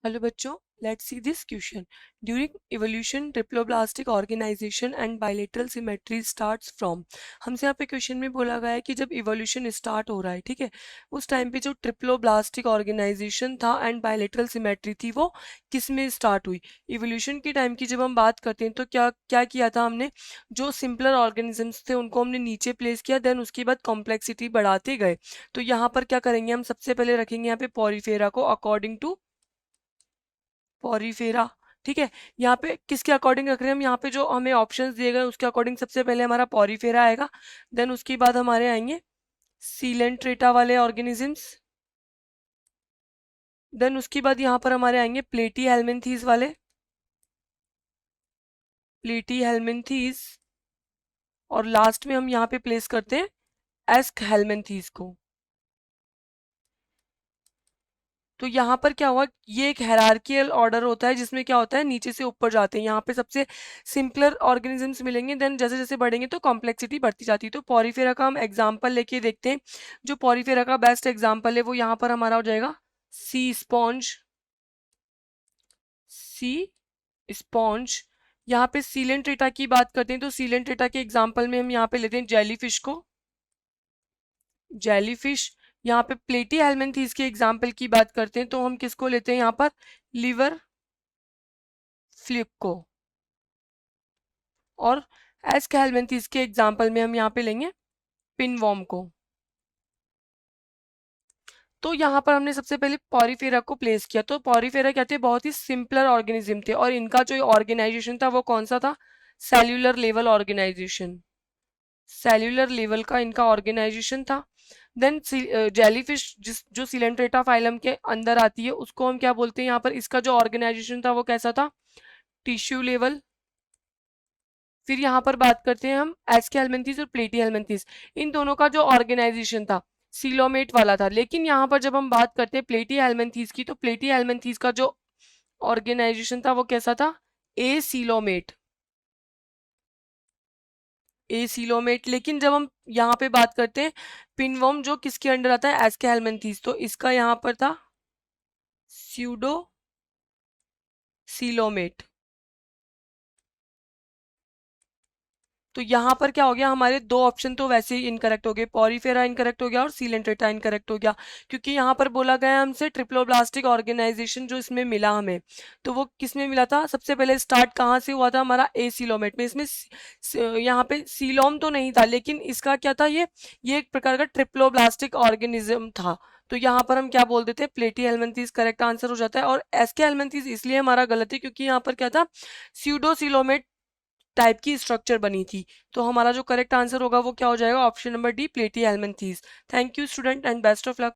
Hello बच्चों, let's see this question. During evolution triploblastic organisation and bilateral symmetry starts from. हमसे यहाँ पे question में बोला गया है कि जब इवोल्यूशन स्टार्ट हो रहा है, ठीक है, उस टाइम पे जो ट्रिप्लोब्लास्टिक ऑर्गेनाइजेशन था एंड बायलेटरल सिमेट्री थी वो किस में स्टार्ट हुई। इवोल्यूशन के टाइम की जब हम बात करते हैं तो क्या क्या किया था हमने, जो सिंपलर ऑर्गेनिजम्स थे उनको हमने नीचे प्लेस किया, देन उसके बाद कॉम्प्लेक्सिटी बढ़ाते गए। तो यहाँ पर क्या करेंगे, हम सबसे पहले रखेंगे यहाँ पे पॉरीफेरा को अकॉर्डिंग टू पॉरीफेरा। ठीक है, यहाँ पे किसके अकॉर्डिंग रख रहे हैं हम, यहाँ पे जो हमें ऑप्शंस दिए गए उसके अकॉर्डिंग सबसे पहले हमारा पॉरीफेरा आएगा। देन उसके बाद हमारे आएंगे सीलेंट्रेटा वाले ऑर्गेनिजम्स। देन उसके बाद यहाँ पर हमारे आएंगे प्लेटी हेलमिन्थीज वाले, प्लेटी हेलमिन्थीज। और लास्ट में हम यहाँ पे प्लेस करते हैं एस्क हेलमिन्थीज को। तो यहाँ पर क्या हुआ, ये एक हायरार्कियल ऑर्डर होता है जिसमें क्या होता है, नीचे से ऊपर जाते हैं। यहाँ पे सबसे सिंपलर ऑर्गेनिजम्स मिलेंगे, देन जैसे जैसे बढ़ेंगे तो कॉम्प्लेक्सिटी बढ़ती जाती है। तो पॉरीफेरा का हम एग्जाम्पल लेके देखते हैं। जो पॉरीफेरा का बेस्ट एग्जाम्पल है वो यहाँ पर हमारा हो जाएगा सी स्पॉन्ज। सी स्पॉन्ज। यहाँ पे सीलेंट्रेटा की बात करते हैं तो सीलेंट्रेटा के एग्जाम्पल में हम यहाँ पे लेते हैं जेलीफिश को, जेलीफिश। यहाँ पे प्लेटी हेलमिन्थीज के एग्जाम्पल की बात करते हैं तो हम किसको लेते हैं यहाँ पर, लिवर फ्लिप को। और एस्केलमेंथिस के एग्जाम्पल में हम यहाँ पे लेंगे पिनवॉर्म को। तो यहाँ पर हमने सबसे पहले पॉरीफेरा को प्लेस किया। तो पॉरीफेरा क्या थे, बहुत ही सिंपलर ऑर्गेनिज्म थे और इनका जो ऑर्गेनाइजेशन था वो कौन सा था, cellular level organisation. Cellular level का इनका ऑर्गेनाइजेशन था। देन जेलीफिश जिस जो सिलेंट्रेटा फाइलम के अंदर आती है उसको हम क्या बोलते हैं, यहाँ पर इसका जो ऑर्गेनाइजेशन था वो कैसा था, टिश्यू लेवल। फिर यहाँ पर बात करते हैं हम एस्के हेलमिन्थीस और प्लेटी हेलमिन्थीस। इन दोनों का जो ऑर्गेनाइजेशन था सीलोमेट वाला था। लेकिन यहाँ पर जब हम बात करते हैं प्लेटी हेलमिन्थीस की तो प्लेटी हेलमिन्थीस का जो ऑर्गेनाइजेशन था वो कैसा था, ए सीलोमेट, ए सीलोमेट। लेकिन जब हम यहाँ पे बात करते हैं पिनवर्म जो किसके अंडर आता है, एस्के हेलमिन्थीस, तो इसका यहाँ पर था स्यूडो सीलोमेट। तो यहाँ पर क्या हो गया, हमारे दो ऑप्शन तो वैसे ही इनकरेक्ट हो गए, पॉरीफेरा इनकरेक्ट हो गया और सीलेंट्रेटा इनकरेक्ट हो गया। क्योंकि यहाँ पर बोला गया हमसे ट्रिप्लोब्लास्टिक ऑर्गेनाइजेशन जो इसमें मिला हमें, तो वो किस में मिला था, सबसे पहले स्टार्ट कहाँ से हुआ था, हमारा ए सीलोमेट में। इसमें यहाँ पे सीलोम तो नहीं था लेकिन इसका क्या था, ये एक प्रकार का ट्रिप्लोब्लास्टिक ऑर्गेनिज्म था। तो यहाँ पर हम क्या बोल देते हैं, प्लेटी हेलमिन्थीस करेक्ट आंसर हो जाता है। और एस्के हेलमिन्थीस इसलिए हमारा गलत है क्योंकि यहाँ पर क्या था, स्यूडोसिलोमेट टाइप की स्ट्रक्चर बनी थी। तो हमारा जो करेक्ट आंसर होगा वो क्या हो जाएगा, option number D, Platyhelminthes. Thank you student and best of luck.